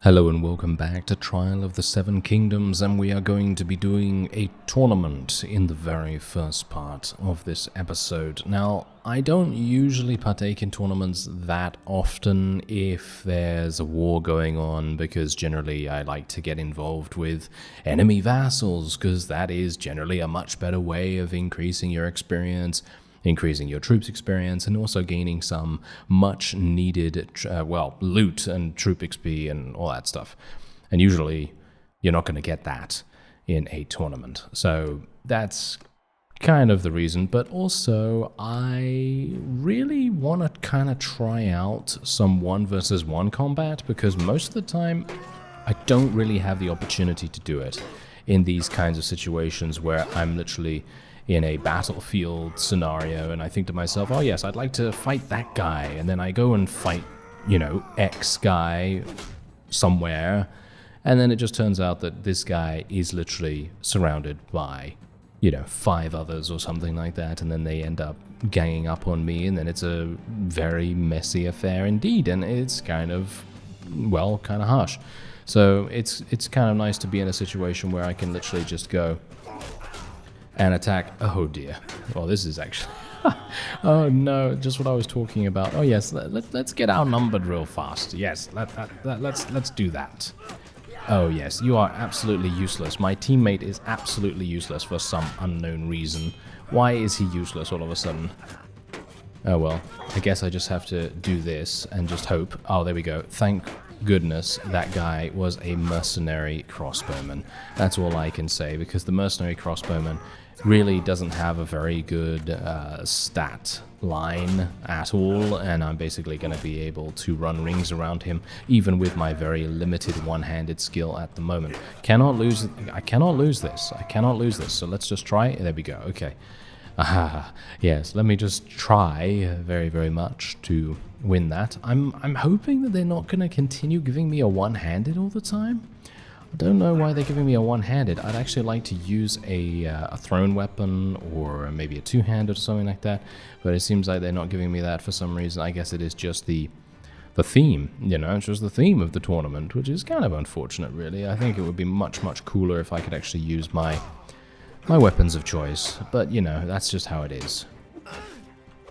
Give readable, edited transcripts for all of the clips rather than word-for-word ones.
Hello and welcome back to Trial of the Seven Kingdoms, and we are going to be doing a tournament in the very first part of this episode. Now, I don't usually partake in tournaments that often if there's a war going on, because generally I like to get involved with enemy vassals, because that is generally a much better way of increasing your experience, increasing your troops' experience, and also gaining some much needed, loot and troop XP and all that stuff. And usually, you're not going to get that in a tournament. So that's kind of the reason. But also, I really want to kind of try out some 1 versus 1 combat, because most of the time, I don't really have the opportunity to do it in these kinds of situations where I'm literally in a battlefield scenario, and I think to myself, oh yes, I'd like to fight that guy, and then I go and fight, X guy somewhere, and then it just turns out that this guy is literally surrounded by, 5 others or something like that, and then they end up ganging up on me, and then it's a very messy affair indeed, and it's kind of harsh. So it's kind of nice to be in a situation where I can literally just go and attack. Oh dear. Well, this is actually oh no, just what I was talking about. Oh yes, let's get outnumbered real fast. Yes, let's do that. Oh yes, you are absolutely useless. My teammate is absolutely useless for some unknown reason. Why is he useless all of a sudden? Oh well, I guess I just have to do this and just hope. Oh, there we go. Thank goodness that guy was a mercenary crossbowman. That's all I can say, because the mercenary crossbowman really doesn't have a very good stat line at all, and I'm basically going to be able to run rings around him, even with my very limited one-handed skill at the moment. I cannot lose this. So let's just try. There we go. Okay. Yes, let me just try very, very much to win that. I'm hoping that they're not going to continue giving me a one-handed all the time. I don't know why they're giving me a one-handed. I'd actually like to use a thrown weapon, or maybe a two-handed or something like that, but it seems like they're not giving me that for some reason. I guess it is just the theme, it's just the theme of the tournament, which is kind of unfortunate, really. I think it would be much, much cooler if I could actually use my weapons of choice, but that's just how it is.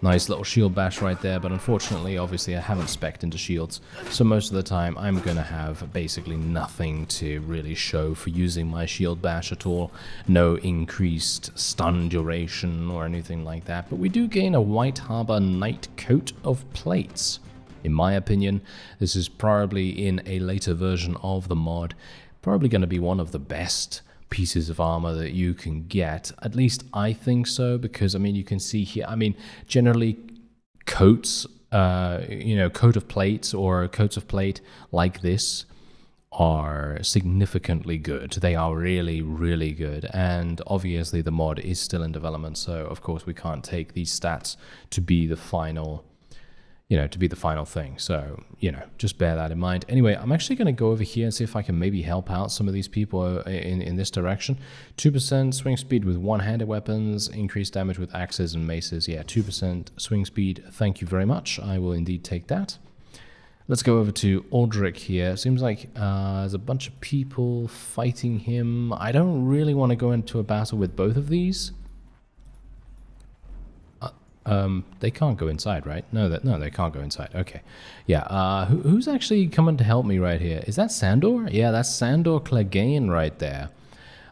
Nice little shield bash right there, but unfortunately, obviously, I haven't spec'd into shields, so most of the time I'm going to have basically nothing to really show for using my shield bash at all. No increased stun duration or anything like that, but we do gain a White Harbor Knight coat of plates. In my opinion, this is probably in a later version of the mod, probably going to be one of the best pieces of armor that you can get. At least I think so, because you can see here, generally coats, coat of plates or coats of plate like this are significantly good. They are really, really good, and obviously the mod is still in development, so of course we can't take these stats to be the final thing. So, just bear that in mind. Anyway, I'm actually going to go over here and see if I can maybe help out some of these people in this direction. 2% swing speed with one-handed weapons, increased damage with axes and maces. Yeah, 2% swing speed. Thank you very much. I will indeed take that. Let's go over to Aldrich here. Seems like there's a bunch of people fighting him. I don't really want to go into a battle with both of these. They can't go inside, right? No, they can't go inside. Okay. Yeah, who's actually coming to help me right here? Is that Sandor? Yeah, that's StoryMode right there.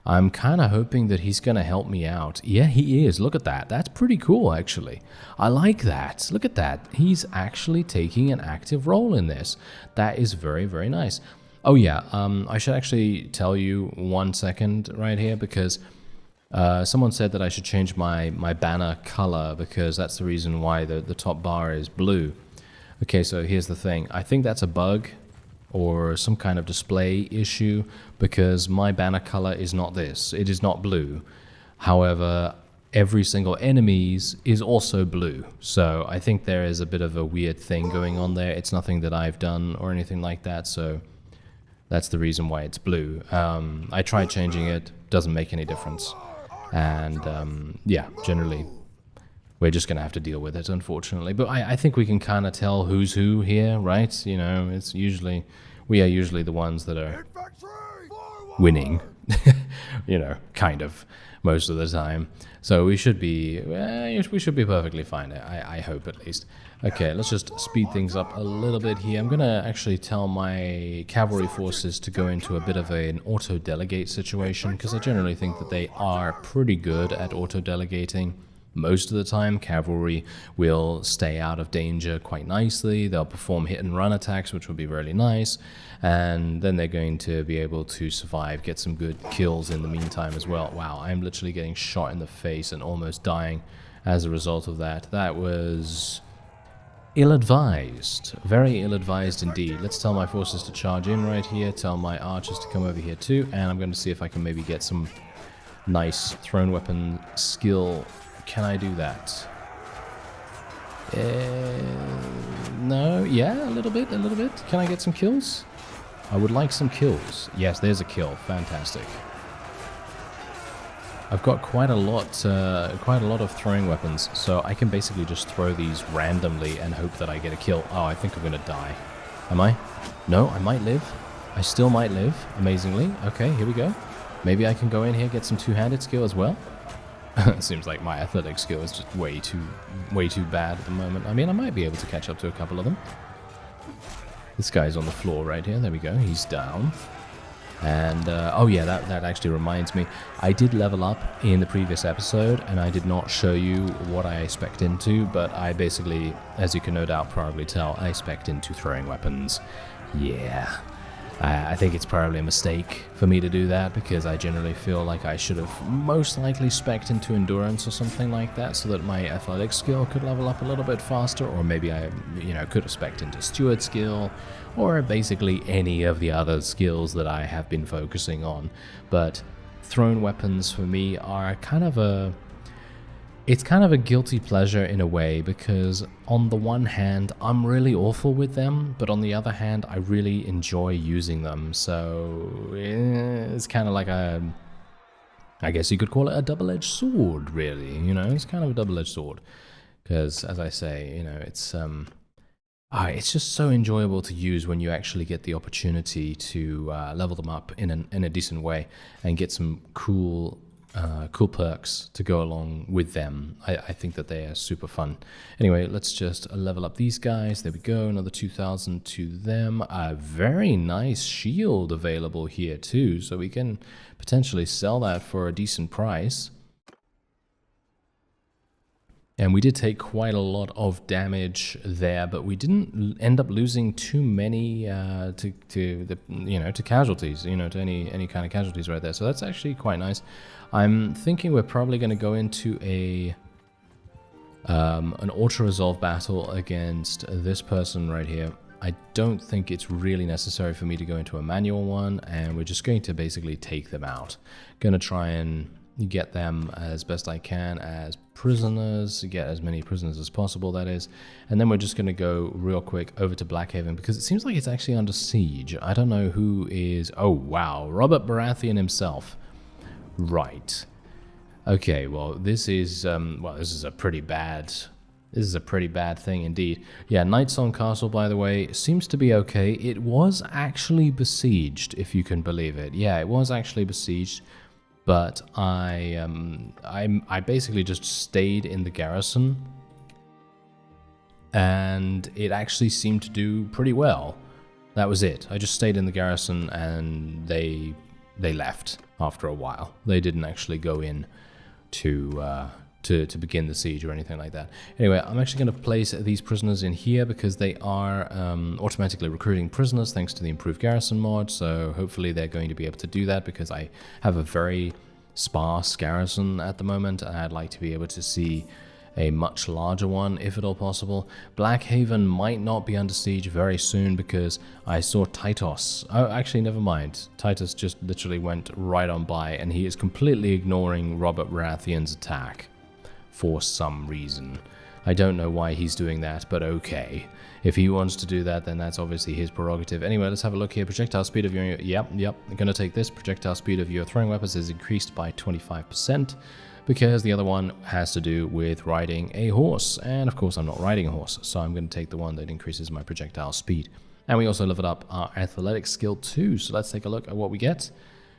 I'm kind of hoping that he's going to help me out. Yeah, he is. Look at that. That's pretty cool, actually. I like that. Look at that. He's actually taking an active role in this. That is very, very nice. Oh, yeah, I should actually tell you 1 second right here, because someone said that I should change my banner color, because that's the reason why the top bar is blue. Okay, so here's the thing. I think that's a bug or some kind of display issue, because my banner color is not this. It is not blue. However, every single enemy's is also blue. So I think there is a bit of a weird thing going on there. It's nothing that I've done or anything like that, so that's the reason why it's blue. I tried changing it, doesn't make any difference. And yeah, generally we're just gonna have to deal with it, unfortunately. But I think we can kind of tell who's who here, right? It's usually we are usually the ones that are winning, you know, kind of, most of the time. So we should be perfectly fine, I hope at least. Okay, let's just speed things up a little bit here. I'm gonna actually tell my cavalry forces to go into a bit of an auto-delegate situation, because I generally think that they are pretty good at auto-delegating. Most of the time, cavalry will stay out of danger quite nicely. They'll perform hit-and-run attacks, which will be really nice. And then they're going to be able to survive, get some good kills in the meantime as well. Wow, I'm literally getting shot in the face and almost dying as a result of that. That was ill-advised. Very ill-advised indeed. Let's tell my forces to charge in right here. Tell my archers to come over here too. And I'm going to see if I can maybe get some nice thrown weapon skill. Can I do that? No, yeah, a little bit. Can I get some kills? I would like some kills. Yes, there's a kill. Fantastic. I've got quite a lot of throwing weapons, so I can basically just throw these randomly and hope that I get a kill. Oh, I think I'm gonna die. Am I? No, I might live. I still might live, amazingly. Okay, here we go. Maybe I can go in here, get some two-handed skill as well. It seems like my athletic skill is just way too bad at the moment. I mean, I might be able to catch up to a couple of them. This guy's on the floor right here. There we go. He's down. And, oh yeah, that actually reminds me. I did level up in the previous episode, and I did not show you what I spec'd into, but I basically, as you can no doubt probably tell, I spec'd into throwing weapons. Yeah. I think it's probably a mistake for me to do that, because I generally feel like I should have most likely spec'd into endurance or something like that, so that my athletic skill could level up a little bit faster, or maybe I, could have spec'd into steward skill, or basically any of the other skills that I have been focusing on. But thrown weapons for me are it's kind of a guilty pleasure in a way, because on the one hand, I'm really awful with them, but on the other hand, I really enjoy using them. So it's kind of like I guess you could call it a double-edged sword, really. It's kind of a double-edged sword, because as I say, it's just so enjoyable to use when you actually get the opportunity to level them up in a decent way and get some cool perks to go along with them. I think that they are super fun. Anyway, let's just level up these guys. There we go, another 2,000 to them. A very nice shield available here too, so we can potentially sell that for a decent price. And we did take quite a lot of damage there, but we didn't end up losing too many to casualties, to any kind of casualties right there. So that's actually quite nice. I'm thinking we're probably going to go into an auto-resolve battle against this person right here. I don't think it's really necessary for me to go into a manual one, and we're just going to basically take them out. Going to try and get them as best I can as prisoners, get as many prisoners as possible, that is. And then we're just going to go real quick over to Blackhaven, because it seems like it's actually under siege. I don't know who is... Oh, wow. Robert Baratheon himself. Right. Okay, well, this is a pretty bad... This is a pretty bad thing indeed. Yeah, Nightsong Castle, by the way, seems to be okay. It was actually besieged, if you can believe it. Yeah, it was actually besieged. But I basically just stayed in the garrison, and it actually seemed to do pretty well. That was it. I just stayed in the garrison, and they left after a while. They didn't actually go in to begin the siege or anything like that. Anyway, I'm actually going to place these prisoners in here, because they are automatically recruiting prisoners thanks to the improved garrison mod, so hopefully they're going to be able to do that, because I have a very sparse garrison at the moment, and I'd like to be able to see a much larger one if at all possible. Blackhaven might not be under siege very soon, because I saw Titus. Oh, actually, never mind. Titus just literally went right on by, and he is completely ignoring Robert Baratheon's attack for some reason. I don't know why he's doing that, but okay. If he wants to do that, then that's obviously his prerogative. Anyway, let's have a look here. Projectile speed of your... Yep, I'm going to take this. Projectile speed of your throwing weapons is increased by 25%, because the other one has to do with riding a horse. And of course, I'm not riding a horse, so I'm going to take the one that increases my projectile speed. And we also leveled up our athletics skill too. So let's take a look at what we get.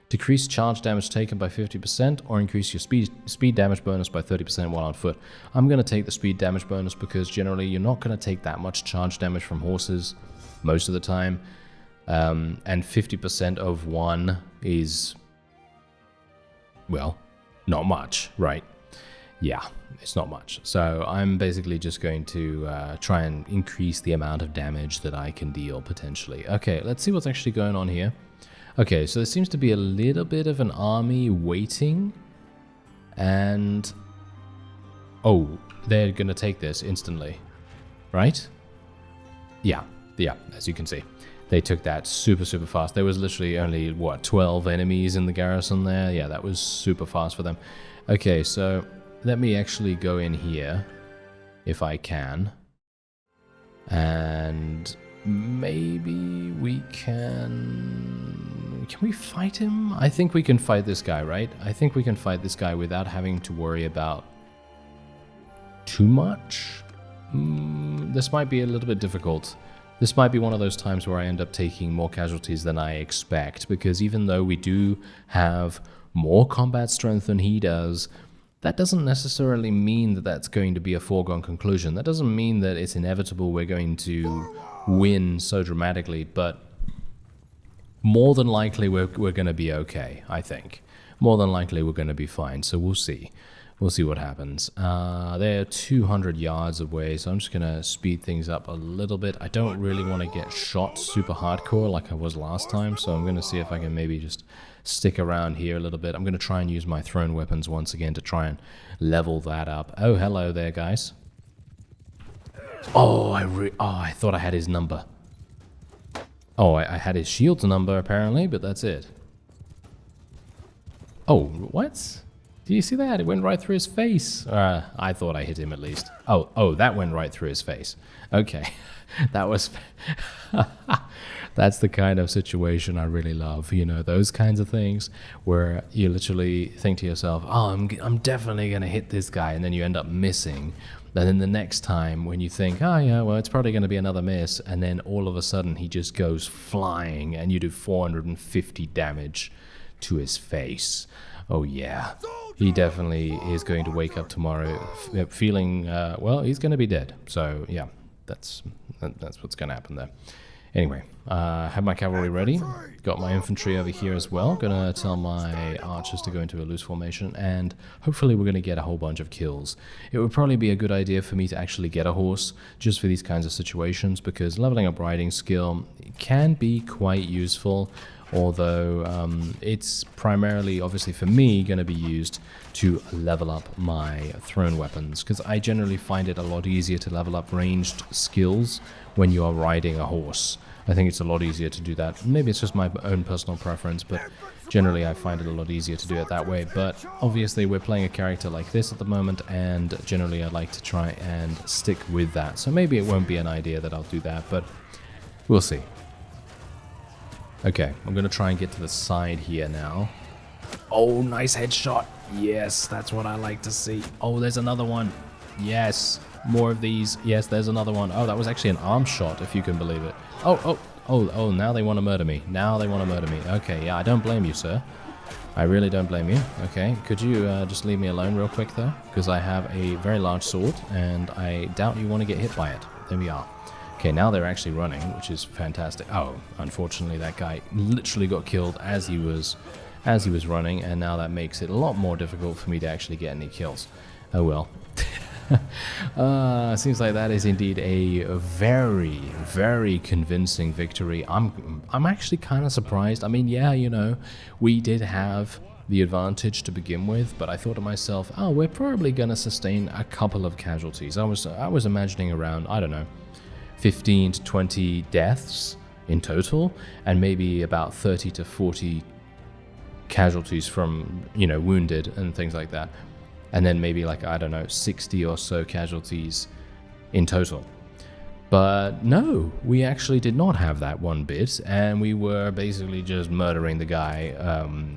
Decrease charge damage taken by 50% or increase your speed damage bonus by 30% while on foot. I'm going to take the speed damage bonus because generally you're not going to take that much charge damage from horses most of the time. And 50% of 1 is, well, not much, right? Yeah, it's not much. So I'm basically just going to try and increase the amount of damage that I can deal potentially. Okay, let's see what's actually going on here. Okay, so there seems to be a little bit of an army waiting. And... oh, they're going to take this instantly. Right? Yeah, as you can see. They took that super fast. There was literally only, what, 12 enemies in the garrison there? Yeah, that was super fast for them. Okay, so let me actually go in here, if I can. And maybe we can... Can we fight him? I think we can fight this guy, right? I think we can fight this guy without having to worry about too much. This might be a little bit difficult. This might be one of those times where I end up taking more casualties than I expect, because even though we do have more combat strength than he does, that doesn't necessarily mean that that's going to be a foregone conclusion. That doesn't mean that it's inevitable we're going to win so dramatically, but more than likely we're going to be okay, I think. More than likely we're going to be fine, so we'll see. We'll see what happens. They're 200 yards away, so I'm just going to speed things up a little bit. I don't really want to get shot super hardcore like I was last time, so I'm going to see if I can maybe just stick around here a little bit. I'm going to try and use my thrown weapons once again to try and level that up. Oh, hello there, guys. Oh, I thought I had his number. Oh, I had his shield's number apparently, but that's it. Oh, what? Do you see that? It went right through his face. I thought I hit him at least. Oh, that went right through his face. Okay, that was... That's the kind of situation I really love. You know, those kinds of things where you literally think to yourself, oh, I'm definitely going to hit this guy, and then you end up missing. And then the next time when you think, oh yeah, well, it's probably going to be another miss, and then all of a sudden he just goes flying and you do 450 damage to his face. Oh yeah, he definitely is going to wake up tomorrow feeling, well, he's going to be dead. So yeah, that's what's going to happen there. Anyway, have my cavalry ready. Got my infantry over here as well. Gonna tell my archers to go into a loose formation, and hopefully we're gonna get a whole bunch of kills. It would probably be a good idea for me to actually get a horse just for these kinds of situations, because leveling up riding skill can be quite useful, although it's primarily, obviously for me, going to be used to level up my thrown weapons, because I generally find it a lot easier to level up ranged skills when you are riding a horse. I think it's a lot easier to do that. Maybe it's just my own personal preference, but generally I find it a lot easier to do it that way. But obviously we're playing a character like this at the moment, and generally I like to try and stick with that. So maybe it won't be an idea that I'll do that, but we'll see. Okay, I'm going to try and get to the side here now. Oh, nice headshot. Yes, that's what I like to see. Oh, there's another one. Yes, more of these. Yes, there's another one. Oh, that was actually an arm shot, if you can believe it. Oh, now they want to murder me. Now they want to murder me. Okay, yeah, I don't blame you, sir. I really don't blame you. Okay, could you just leave me alone real quick, though? Because I have a very large sword, and I doubt you want to get hit by it. There we are. Okay, now they're actually running, which is fantastic. Oh, unfortunately, that guy literally got killed as he was running, and now that makes it a lot more difficult for me to actually get any kills. Oh well. Seems like that is indeed a very, very convincing victory. I'm actually kind of surprised. I mean, yeah, you know, we did have the advantage to begin with, but I thought to myself, oh, we're probably gonna sustain a couple of casualties. I was imagining around, I don't know, 15 to 20 deaths in total, and maybe about 30 to 40 casualties from, you know, wounded and things like that. And then maybe like, I don't know, 60 or so casualties in total. But no, we actually did not have that one bit, and we were basically just murdering the guy,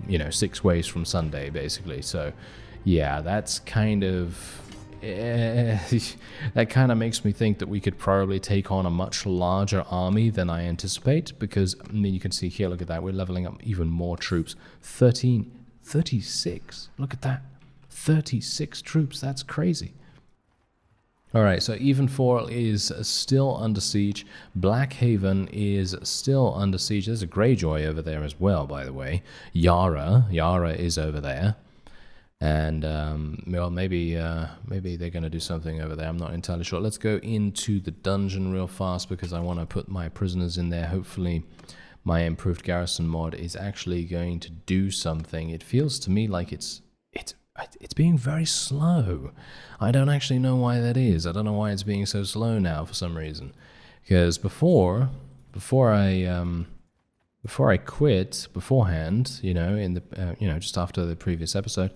you know, 6 ways from Sunday, basically. So yeah, that's kind of that kind of makes me think that we could probably take on a much larger army than I anticipate, because, I mean, you can see here, look at that, we're leveling up even more troops. 36, look at that. 36 troops, that's crazy. Alright, so Evenfall is still under siege. Blackhaven is still under siege. There's a Greyjoy over there as well, by the way. Yara is over there. And, well, maybe they're going to do something over there. I'm not entirely sure. Let's go into the dungeon real fast because I want to put my prisoners in there. Hopefully my improved garrison mod is actually going to do something. It feels to me like it's being very slow. I don't actually know why that is. I don't know why it's being so slow now for some reason. Because before I quit beforehand, you know, in the just after the previous episode,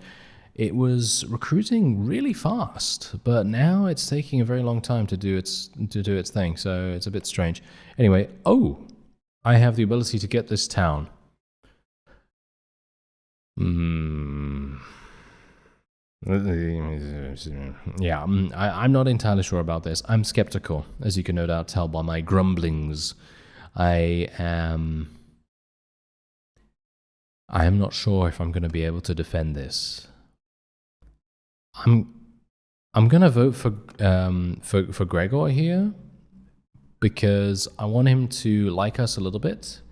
it was recruiting really fast, but now it's taking a very long time to do its thing. So it's a bit strange. Anyway, I have the ability to get this town. Yeah, I'm not entirely sure about this. I'm skeptical, as you can no doubt tell by my grumblings. I am not sure if I'm going to be able to defend this. I'm gonna vote for Gregor here because I want him to like us a little bit,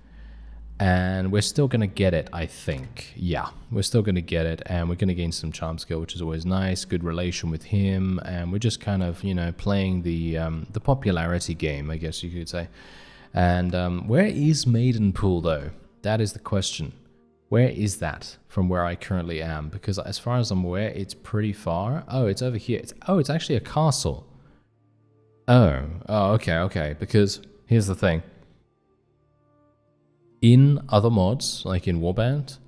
and we're still gonna get it. I think, yeah, we're still gonna get it, and we're gonna gain some charm skill, which is always nice. Good relation with him, and we're just kind of playing the popularity game, I guess you could say. And where is Maidenpool though? That is the question. Where is that from where I currently am? Because as far as I'm aware, it's pretty far. Oh, it's over here. It's actually a castle. Oh, okay. Because here's the thing. In other mods, like in Warband,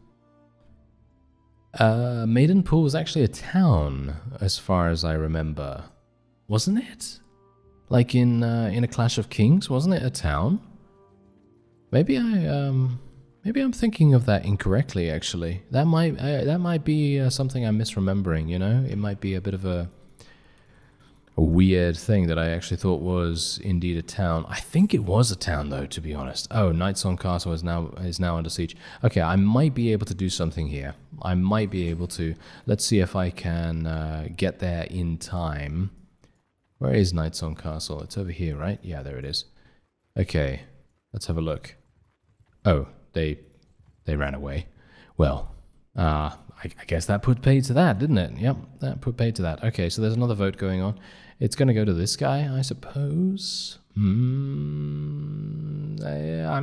Maidenpool was actually a town, as far as I remember. Wasn't it? Like in a Clash of Kings, wasn't it a town? Maybe I'm thinking of that incorrectly, actually. That might be something I'm misremembering, you know? It might be a bit of a weird thing that I actually thought was indeed a town. I think it was a town, though, to be honest. Oh, Nightsong Castle is now under siege. Okay, I might be able to do something here. I might be able to. Let's see if I can get there in time. Where is Nightsong Castle? It's over here, right? Yeah, there it is. Okay, let's have a look. Oh. They ran away. Well, I guess that put paid to that, didn't it? Yep, that put paid to that. Okay, so there's another vote going on. It's going to go to this guy, I suppose. I'm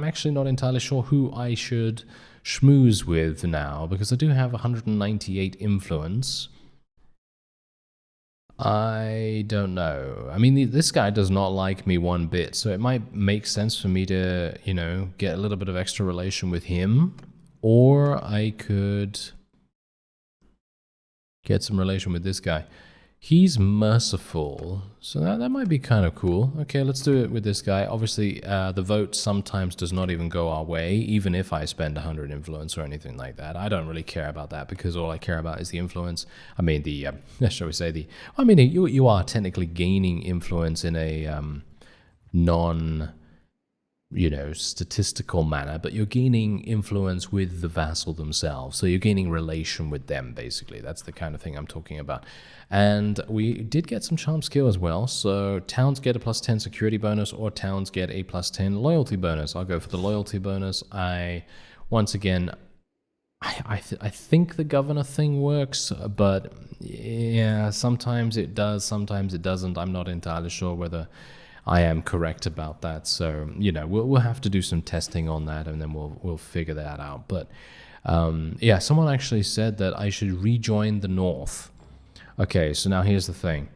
actually not entirely sure who I should schmooze with now, because I do have 198 influence. I don't know. I mean, this guy does not like me one bit, so it might make sense for me to, get a little bit of extra relation with him, or I could get some relation with this guy. He's merciful, so that might be kind of cool. Okay, let's do it with this guy. Obviously, the vote sometimes does not even go our way, even if I spend 100 influence or anything like that. I don't really care about that, because all I care about is the influence. I mean, shall we say you are technically gaining influence in a statistical manner, but you're gaining influence with the vassal themselves. So you're gaining relation with them, basically. That's the kind of thing I'm talking about. And we did get some charm skill as well. So towns get a +10 security bonus, or towns get a +10 loyalty bonus. I'll go for the loyalty bonus. I think the governor thing works, but yeah, sometimes it does, sometimes it doesn't. I'm not entirely sure whether I am correct about that, so we'll have to do some testing on that, and then we'll figure that out. But yeah, someone actually said that I should rejoin the North. Okay, so now here's the thing.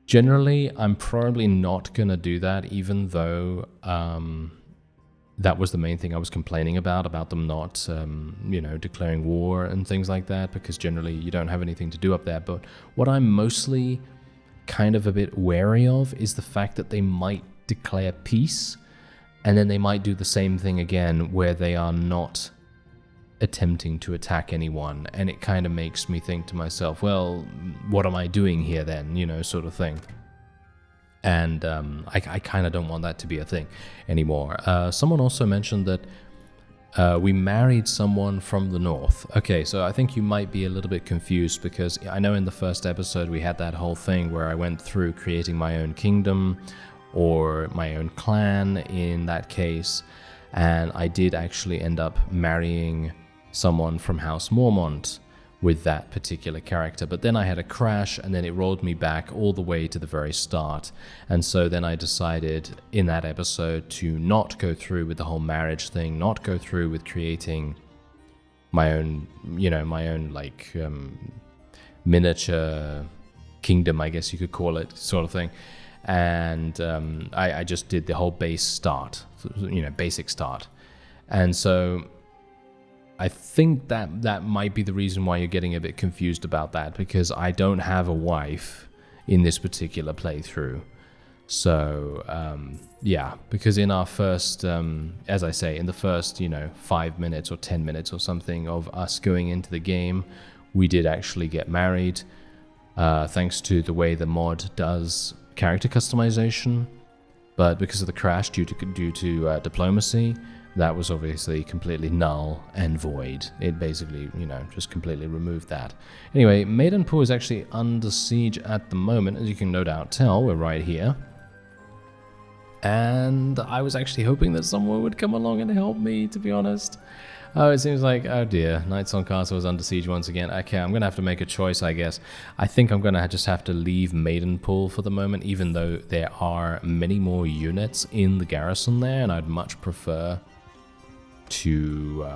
Generally, I'm probably not gonna do that, even though that was the main thing I was complaining about them not declaring war and things like that, because generally you don't have anything to do up there. But what I'm mostly kind of a bit wary of is the fact that they might declare peace, and then they might do the same thing again, where they are not attempting to attack anyone, and it kind of makes me think to myself, well, what am I doing here then, you know, sort of thing. And I kind of don't want that to be a thing anymore. Someone also mentioned that we married someone from the north. Okay, so I think you might be a little bit confused, because I know in the first episode we had that whole thing where I went through creating my own kingdom, or my own clan in that case, and I did actually end up marrying someone from House Mormont with that particular character. But then I had a crash, and then it rolled me back all the way to the very start. And so then I decided in that episode to not go through with the whole marriage thing, not go through with creating my own, you know, my own like miniature kingdom, I guess you could call it, sort of thing. And I just did the whole base start, you know, basic start. And so I think that might be the reason why you're getting a bit confused about that, because I don't have a wife in this particular playthrough. So, yeah, because in our first, as I say, in the first, you know, 5 minutes or 10 minutes or something of us going into the game, we did actually get married, thanks to the way the mod does character customization. But because of the crash due to diplomacy, that was obviously completely null and void. It basically, you know, just completely removed that. Anyway, Maidenpool is actually under siege at the moment, as you can no doubt tell. We're right here. And I was actually hoping that someone would come along and help me, to be honest. Oh, it seems like, oh dear, Nightsong Castle is under siege once again. Okay, I'm going to have to make a choice, I guess. I think I'm going to just have to leave Maidenpool for the moment, even though there are many more units in the garrison there, and I'd much prefer to,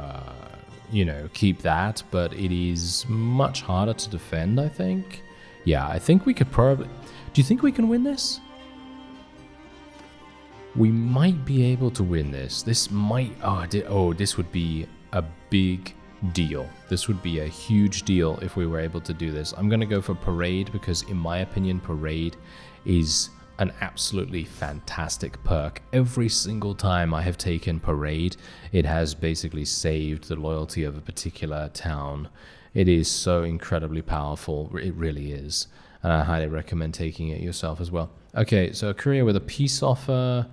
you know, keep that, but it is much harder to defend, I think. Yeah, I think we could probably... Do you think we can win this? We might be able to win this. This might... Oh, this would be a big deal. This would be a huge deal if we were able to do this. I'm going to go for Parade, because in my opinion, Parade is an absolutely fantastic perk. Every single time I have taken Parade, it has basically saved the loyalty of a particular town. It is so incredibly powerful. It really is. And I highly recommend taking it yourself as well. Okay, so a courier with a peace offer.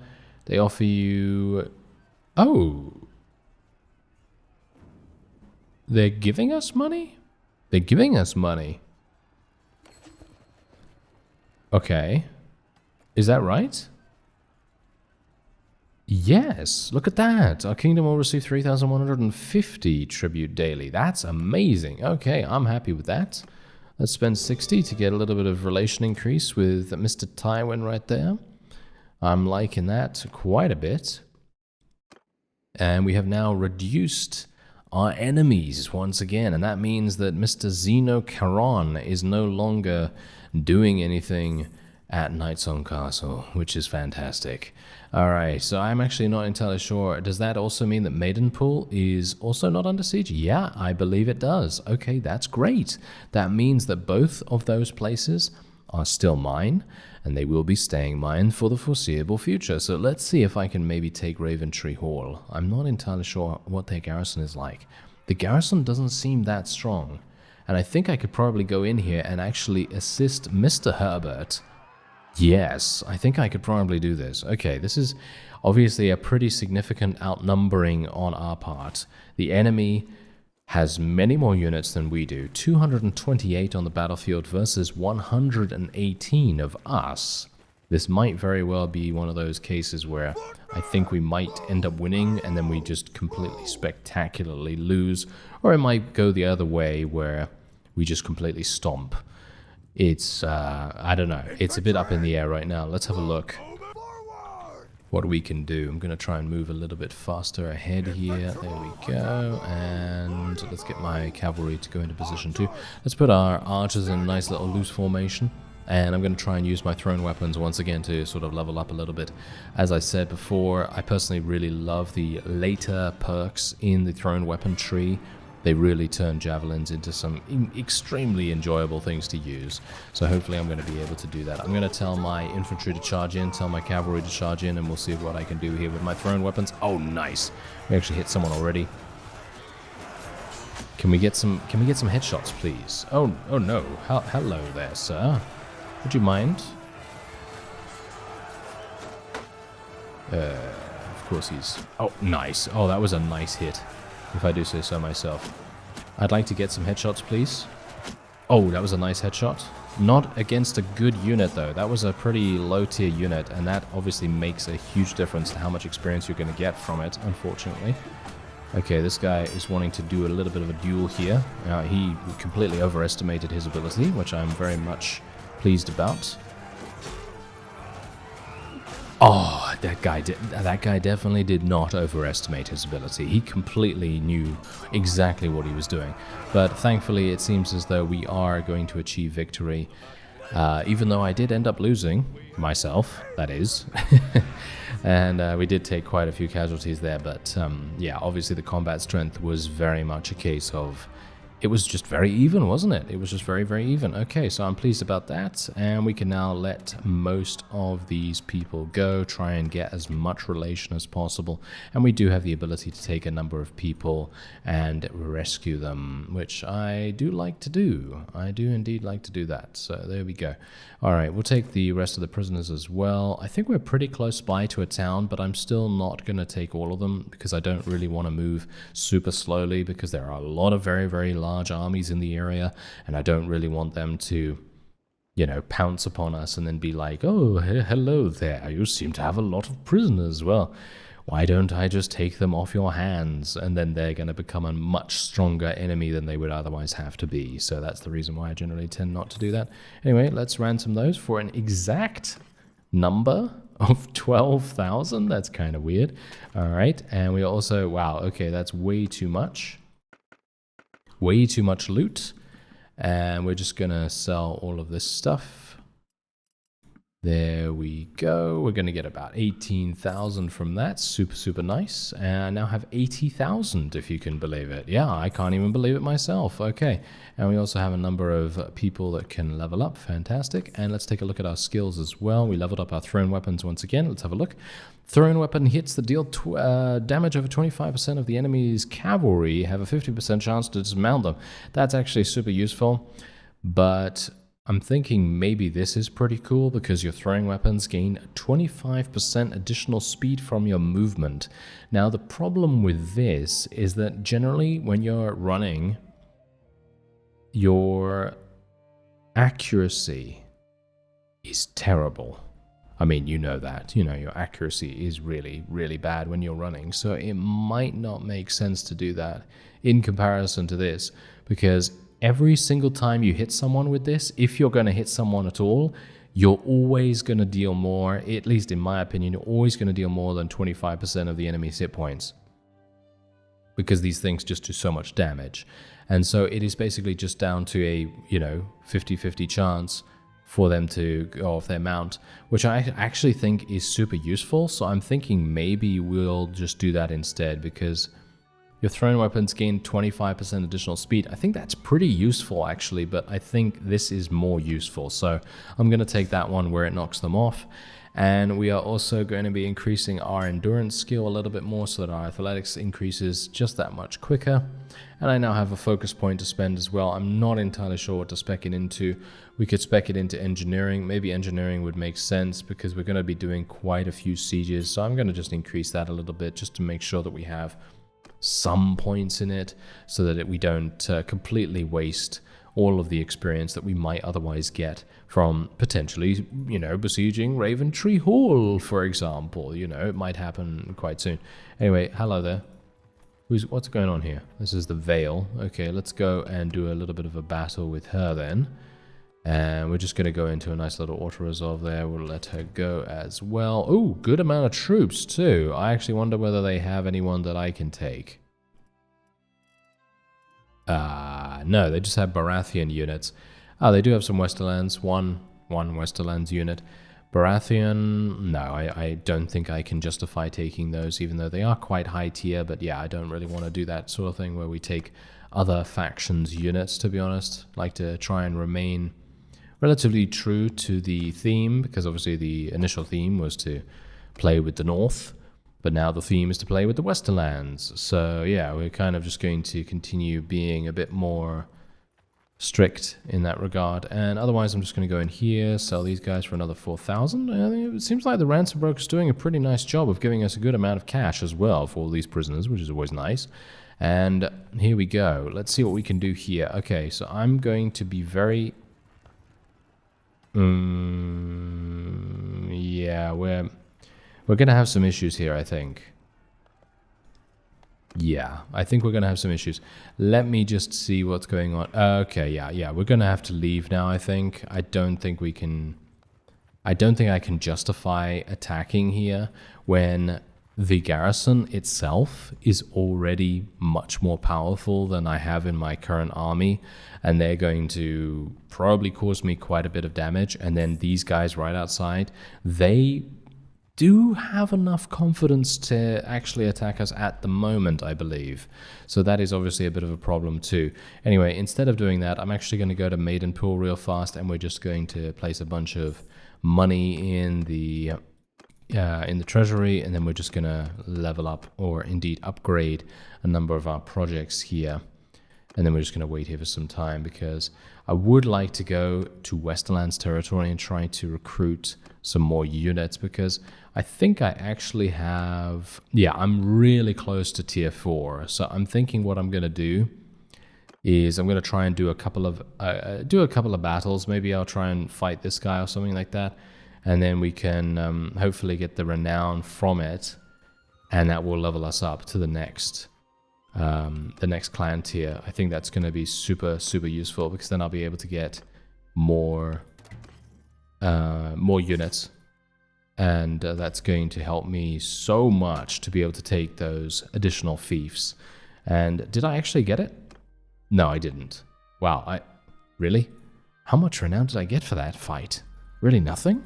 They offer you... Oh! They're giving us money? They're giving us money. Okay. Is that right? Yes, look at that. Our kingdom will receive 3,150 tribute daily. That's amazing. Okay, I'm happy with that. Let's spend 60 to get a little bit of relation increase with Mr. Tywin right there. I'm liking that quite a bit. And we have now reduced our enemies once again, and that means that Mr. Zeno Caron is no longer doing anything at Nightsong Castle, which is fantastic. Alright, so I'm actually not entirely sure. Does that also mean that Maidenpool is also not under siege? Yeah, I believe it does. Okay, that's great. That means that both of those places are still mine, and they will be staying mine for the foreseeable future. So let's see if I can maybe take Raventree Hall. I'm not entirely sure what their garrison is like. The garrison doesn't seem that strong, and I think I could probably go in here and actually assist Mr. Herbert. Yes, I think I could probably do this. Okay, this is obviously a pretty significant outnumbering on our part. The enemy has many more units than we do. 228 on the battlefield versus 118 of us. This might very well be one of those cases where I think we might end up winning and then we just completely spectacularly lose. Or it might go the other way where we just completely stomp. It's, I don't know. It's a bit up in the air right now. Let's have a look what we can do. I'm going to try and move a little bit faster ahead here. There we go. And let's get my cavalry to go into position too. Let's put our archers in a nice little loose formation. And I'm going to try and use my thrown weapons once again to sort of level up a little bit. As I said before, I personally really love the later perks in the thrown weapon tree. They really turn javelins into some extremely enjoyable things to use. So hopefully I'm going to be able to do that. I'm going to tell my infantry to charge in, tell my cavalry to charge in, and we'll see what I can do here with my thrown weapons. Oh, nice. We actually hit someone already. Can we get some headshots, please? Oh no. Hello there, sir. Would you mind? Of course he's... Oh, nice. Oh, that was a nice hit, if I do say so myself. I'd like to get some headshots, please. Oh, that was a nice headshot. Not against a good unit, though. That was a pretty low-tier unit, and that obviously makes a huge difference to how much experience you're going to get from it, unfortunately. Okay, this guy is wanting to do a little bit of a duel here. He completely overestimated his ability, which I'm very much pleased about. Oh, that guy definitely did not overestimate his ability. He completely knew exactly what he was doing. But thankfully, it seems as though we are going to achieve victory, even though I did end up losing, myself, that is. And we did take quite a few casualties there, but yeah, obviously the combat strength was very much a case of... It was just very even, wasn't it? It was just very, very even. Okay, so I'm pleased about that. And we can now let most of these people go, try and get as much relation as possible. And we do have the ability to take a number of people and rescue them, which I do like to do. I do indeed like to do that. So there we go. All right, we'll take the rest of the prisoners as well. I think we're pretty close by to a town, but I'm still not going to take all of them because I don't really want to move super slowly because there are a lot of very, very large armies in the area, and I don't really want them to, you know, pounce upon us and then be like, oh, hello there, you seem to have a lot of prisoners. Well, why don't I just take them off your hands, and then they're going to become a much stronger enemy than they would otherwise have to be. So that's the reason why I generally tend not to do that. Anyway, let's ransom those for an exact number of 12,000. That's kind of weird. All right, and we also, wow, okay, that's way too much. Way too much loot, and we're just gonna sell all of this stuff. There we go. We're gonna get about 18,000 from that. Super, super nice. And I now have 80,000, if you can believe it. Yeah, I can't even believe it myself. Okay, and we also have a number of people that can level up. Fantastic. And let's take a look at our skills as well. We leveled up our thrown weapons once again. Let's have a look. Thrown weapon hits that deal damage over 25% of the enemy's cavalry have a 50% chance to dismount them. That's actually super useful, but I'm thinking maybe this is pretty cool because your throwing weapons gain 25% additional speed from your movement. Now, the problem with this is that generally when you're running, your accuracy is terrible. I mean, you know that. You know, your accuracy is really, really bad when you're running. So it might not make sense to do that in comparison to this, because every single time you hit someone with this, if you're going to hit someone at all, you're always going to deal more, at least in my opinion, you're always going to deal more than 25% of the enemy's hit points, because these things just do so much damage. And so it is basically just down to a, you know, 50-50 chance for them to go off their mount, which I actually think is super useful. So I'm thinking maybe we'll just do that instead, because your thrown weapons gain 25% additional speed. I think that's pretty useful actually, but I think this is more useful. So I'm going to take that one where it knocks them off. And we are also going to be increasing our endurance skill a little bit more so that our athletics increases just that much quicker. And I now have a focus point to spend as well. I'm not entirely sure what to spec it into. We could spec it into engineering. Maybe engineering would make sense because we're going to be doing quite a few sieges. So I'm going to just increase that a little bit just to make sure that we have some points in it so that we don't completely waste all of the experience that we might otherwise get from potentially, you know, besieging Raventree Hall, for example. You know, it might happen quite soon. Anyway, hello there. What's going on here? This is the Veil. Okay, let's go and do a little bit of a battle with her then. And we're just going to go into a nice little auto-resolve there. We'll let her go as well. Oh, good amount of troops too. I actually wonder whether they have anyone that I can take. No, they just have Baratheon units. They do have some Westerlands. One Westerlands unit. Baratheon, no, I don't think I can justify taking those, even though they are quite high tier. But yeah, I don't really want to do that sort of thing where we take other factions' units, to be honest. Like to try and remain relatively true to the theme, because obviously the initial theme was to play with the North. But now the theme is to play with the Western lands. So yeah, we're kind of just going to continue being a bit more strict in that regard. And otherwise, I'm just going to go in here, sell these guys for another 4,000. It seems like the ransom broker's doing a pretty nice job of giving us a good amount of cash as well for all these prisoners, which is always nice. And here we go. Let's see what we can do here. Okay, so I'm going to be very... yeah, we're going to have some issues here, I think. Yeah, I think we're going to have some issues. Let me just see what's going on. Okay, yeah, we're going to have to leave now, I think. I don't think I can justify attacking here when the garrison itself is already much more powerful than I have in my current army, and they're going to probably cause me quite a bit of damage. And then these guys right outside, they do have enough confidence to actually attack us at the moment, I believe. So that is obviously a bit of a problem too. Anyway, instead of doing that, I'm actually going to go to Maidenpool real fast, and we're just going to place a bunch of money in the treasury, and then we're just going to level up, or indeed upgrade, a number of our projects here. And then we're just going to wait here for some time, because I would like to go to Westerlands territory and try to recruit some more units, because I think I actually have... yeah, I'm really close to tier 4. So I'm thinking what I'm going to do is I'm going to try and do a couple of battles. Maybe I'll try and fight this guy or something like that. And then we can hopefully get the renown from it, and that will level us up to the next clan tier. I think that's going to be super useful, because then I'll be able to get more units, and that's going to help me so much to be able to take those additional fiefs. And did I actually get it? No, I didn't. Wow, really? How much renown did I get for that fight? Really nothing?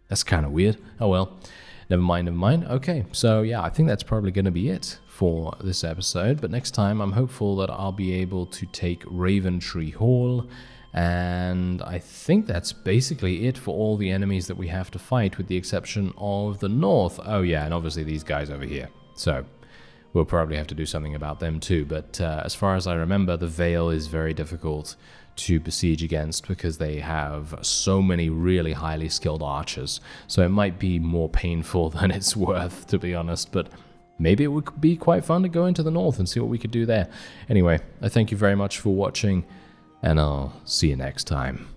That's kind of weird. Oh well, never mind. Okay, so yeah, I think that's probably going to be it for this episode. But next time, I'm hopeful that I'll be able to take Raventree Hall. And I think that's basically it for all the enemies that we have to fight, with the exception of the north. Oh yeah, and obviously these guys over here. So we'll probably have to do something about them too. But as far as I remember, the Vale is very difficult to besiege against, because they have so many really highly skilled archers. So it might be more painful than it's worth, to be honest. But maybe it would be quite fun to go into the north and see what we could do there. Anyway, I thank you very much for watching, and I'll see you next time.